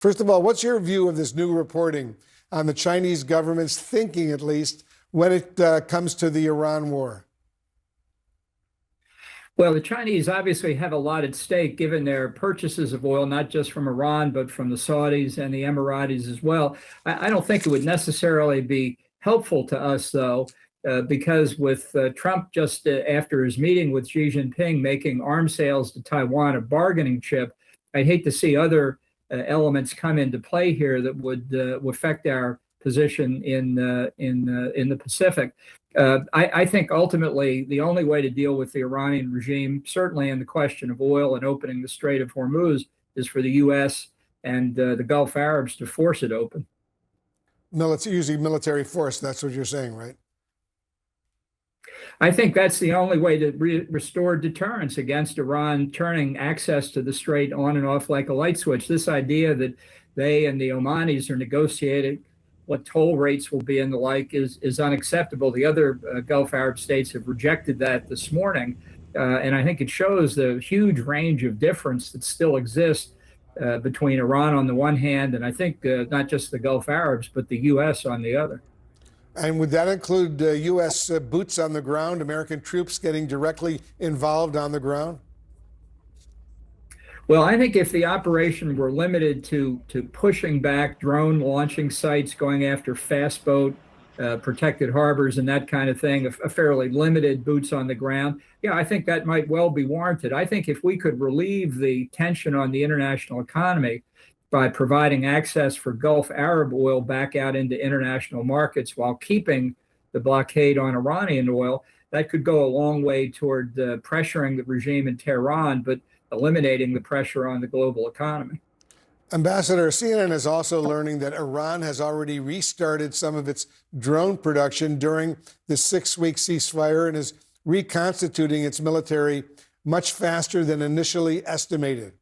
First of all, what's your view of this new reporting on the Chinese government's thinking, at least, when it comes to the Iran war? Well, the Chinese obviously have a lot at stake given their purchases of oil, not just from Iran, but from the Saudis and the Emiratis as well. I don't think it would necessarily be helpful to us, though, because with Trump just after his meeting with Xi Jinping making arms sales to Taiwan a bargaining chip, I'd hate to see other elements come into play here that would affect our position in the Pacific. I think ultimately the only way to deal with the Iranian regime, certainly in the question of oil and opening the Strait of Hormuz, is for the U.S. and the Gulf Arabs to force it open. Using military force, that's what you're saying, right? I think that's the only way to restore deterrence against Iran turning access to the strait on and off like a light switch. This idea that they and the Omanis are negotiating what toll rates will be and the like is unacceptable. The other Gulf Arab states have rejected that this morning. And I think it shows the huge range of difference that still exists between Iran on the one hand, and I think not just the Gulf Arabs, but the U.S. on the other. And would that include U.S. Boots on the ground, American troops getting directly involved on the ground? Well, I think if the operation were limited to pushing back drone launching sites, going after fast boat, protected harbors and that kind of thing, a fairly limited boots on the ground, yeah, I think that might well be warranted. I think if we could relieve the tension on the international economy by providing access for Gulf Arab oil back out into international markets while keeping the blockade on Iranian oil, that could go a long way toward pressuring the regime in Tehran, but eliminating the pressure on the global economy. Ambassador, CNN is also learning that Iran has already restarted some of its drone production during the 6-week ceasefire and is reconstituting its military much faster than initially estimated.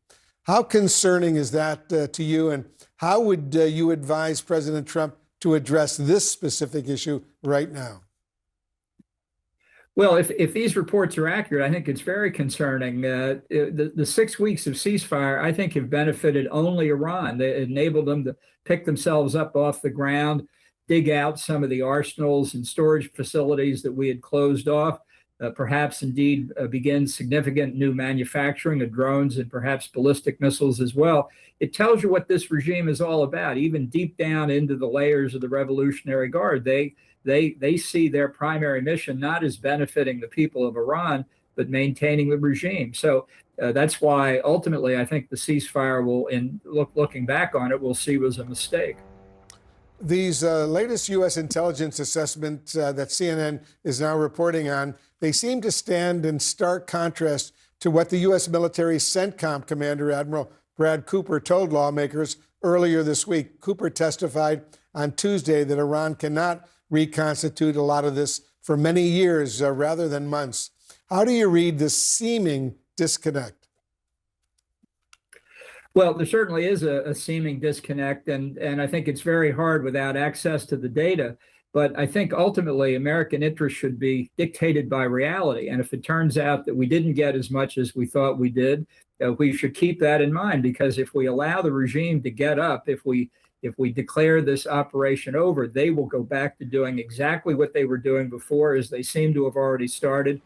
How concerning is that to you, and how would you advise President Trump to address this specific issue right now? Well, if these reports are accurate, I think it's very concerning. The 6 weeks of ceasefire, I think, have benefited only Iran. They enabled them to pick themselves up off the ground, dig out some of the arsenals and storage facilities that we had closed off, perhaps indeed begin significant new manufacturing of drones and perhaps ballistic missiles as well. It tells you what this regime is all about, even deep down into the layers of the Revolutionary Guard. They see their primary mission not as benefiting the people of Iran, but maintaining the regime. So that's why ultimately I think the ceasefire will, looking back on it, we'll see was a mistake. These latest U.S. intelligence assessments that CNN is now reporting on, they seem to stand in stark contrast to what the U.S. military CENTCOM commander, Admiral Brad Cooper, told lawmakers earlier this week. Cooper testified on Tuesday that Iran cannot reconstitute a lot of this for many years rather than months. How do you read this seeming disconnect? Well, there certainly is a seeming disconnect, and I think it's very hard without access to the data. But I think ultimately American interests should be dictated by reality. And if it turns out that we didn't get as much as we thought we did, we should keep that in mind, because if we allow the regime to get up, if we declare this operation over, they will go back to doing exactly what they were doing before, as they seem to have already started,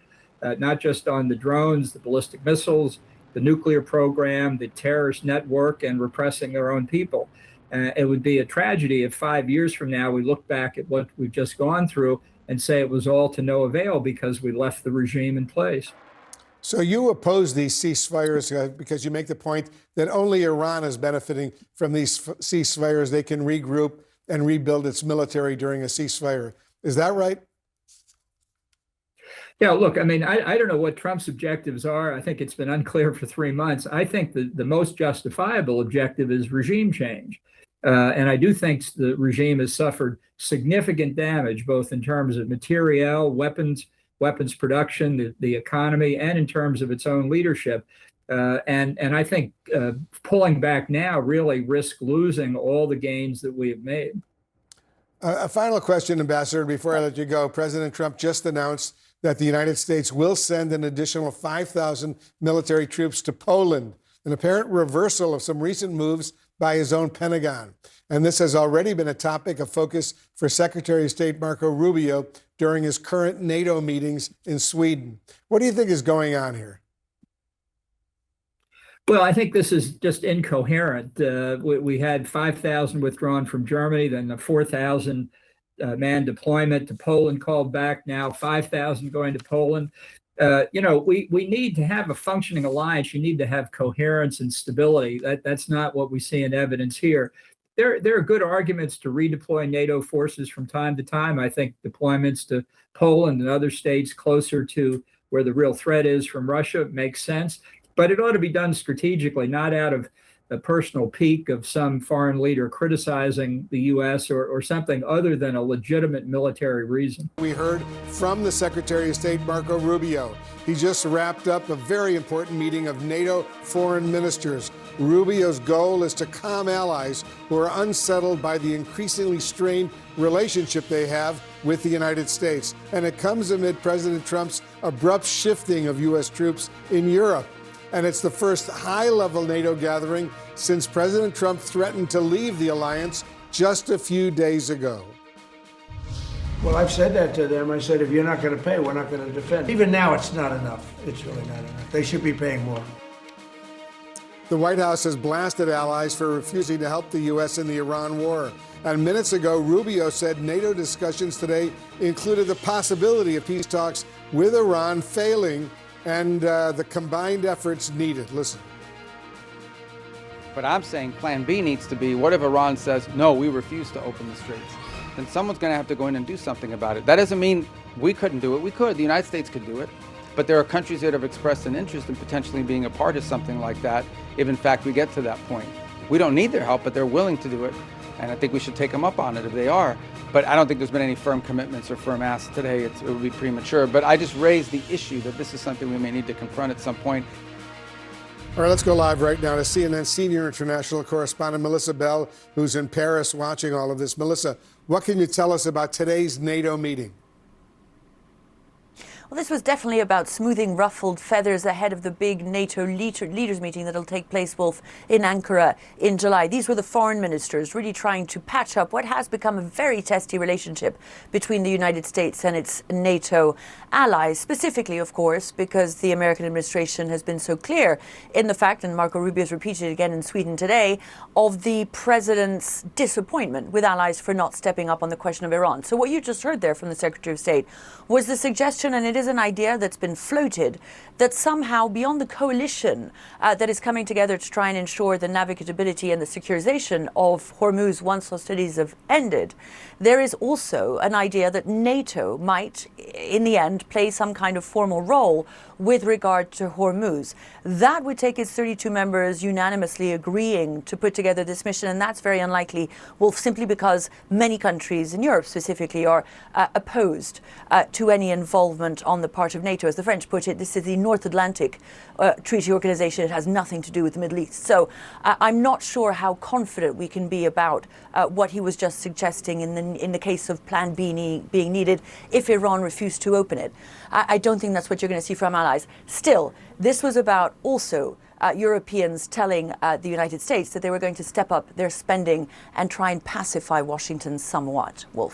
not just on the drones, the ballistic missiles, the nuclear program, the terrorist network, and repressing their own people. It would be a tragedy if 5 years from now we look back at what we've just gone through and say it was all to no avail because we left the regime in place. So you oppose these ceasefires because you make the point that only Iran is benefiting from these ceasefires. They can regroup and rebuild its military during a ceasefire. Is that right? Yeah, look, I mean, I don't know what Trump's objectives are. I think it's been unclear for 3 months. I think the most justifiable objective is regime change. And I do think the regime has suffered significant damage, both in terms of materiel, weapons production, the economy, and in terms of its own leadership. And I think pulling back now really risks losing all the gains that we have made. A final question, Ambassador, before I let you go. President Trump just announced that the United States will send an additional 5,000 military troops to Poland, an apparent reversal of some recent moves by his own Pentagon. And this has already been a topic of focus for Secretary of State Marco Rubio during his current NATO meetings in Sweden. What do you think is going on here? Well, I think this is just incoherent. We had 5,000 withdrawn from Germany, then the 4,000 man deployment to Poland called back, now 5,000 going to Poland. We need to have a functioning alliance. You need to have coherence and stability. That's not what we see in evidence here. There are good arguments to redeploy NATO forces from time to time. I think deployments to Poland and other states closer to where the real threat is from Russia makes sense. But it ought to be done strategically, not out of the personal pique of some foreign leader criticizing the U.S. or something other than a legitimate military reason. We heard from the Secretary of State, Marco Rubio. He just wrapped up a very important meeting of NATO foreign ministers. Rubio's goal is to calm allies who are unsettled by the increasingly strained relationship they have with the United States. And it comes amid President Trump's abrupt shifting of U.S. troops in Europe. And it's the first high-level NATO gathering since President Trump threatened to leave the alliance just a few days ago. Well, I've said that to them. I said, if you're not going to pay, we're not going to defend. Even now, it's not enough. It's really not enough. They should be paying more. The White House has blasted allies for refusing to help the U.S. in the Iran war. And minutes ago, Rubio said NATO discussions today included the possibility of peace talks with Iran failing and the combined efforts needed. Listen. But I'm saying plan B needs to be, what if Iran says, no, we refuse to open the straits? Then someone's going to have to go in and do something about it. That doesn't mean we couldn't do it. We could. The United States could do it. But there are countries that have expressed an interest in potentially being a part of something like that if, in fact, we get to that point. We don't need their help, but they're willing to do it. And I think we should take them up on it if they are. But I don't think there's been any firm commitments or firm asks today. It would be premature. But I just raised the issue that this is something we may need to confront at some point. All right, let's go live right now to CNN senior international correspondent Melissa Bell, who's in Paris watching all of this. Melissa, what can you tell us about today's NATO meeting? Well, this was definitely about smoothing ruffled feathers ahead of the big NATO leaders meeting that'll take place, Wolf, in Ankara in July. These were the foreign ministers really trying to patch up what has become a very testy relationship between the United States and its NATO allies, specifically, of course, because the American administration has been so clear in the fact, and Marco Rubio has repeated it again in Sweden today, of the president's disappointment with allies for not stepping up on the question of Iran. So what you just heard there from the Secretary of State was the suggestion, and it is an idea that's been floated, that somehow beyond the coalition that is coming together to try and ensure the navigability and the securization of Hormuz once hostilities have ended, there is also an idea that NATO might, in the end, play some kind of formal role with regard to Hormuz. That would take its 32 members unanimously agreeing to put together this mission, and that's very unlikely, Wolf, simply because many countries in Europe specifically are opposed to any involvement on the part of NATO. As the French put it, this is the North Atlantic Treaty Organization. It has nothing to do with the Middle East. So I'm not sure how confident we can be about what he was just suggesting in the case of Plan B being needed if Iran refused to open it. I don't think that's what you're going to see from allies. Still, this was about also Europeans telling the United States that they were going to step up their spending and try and pacify Washington somewhat. Wolf.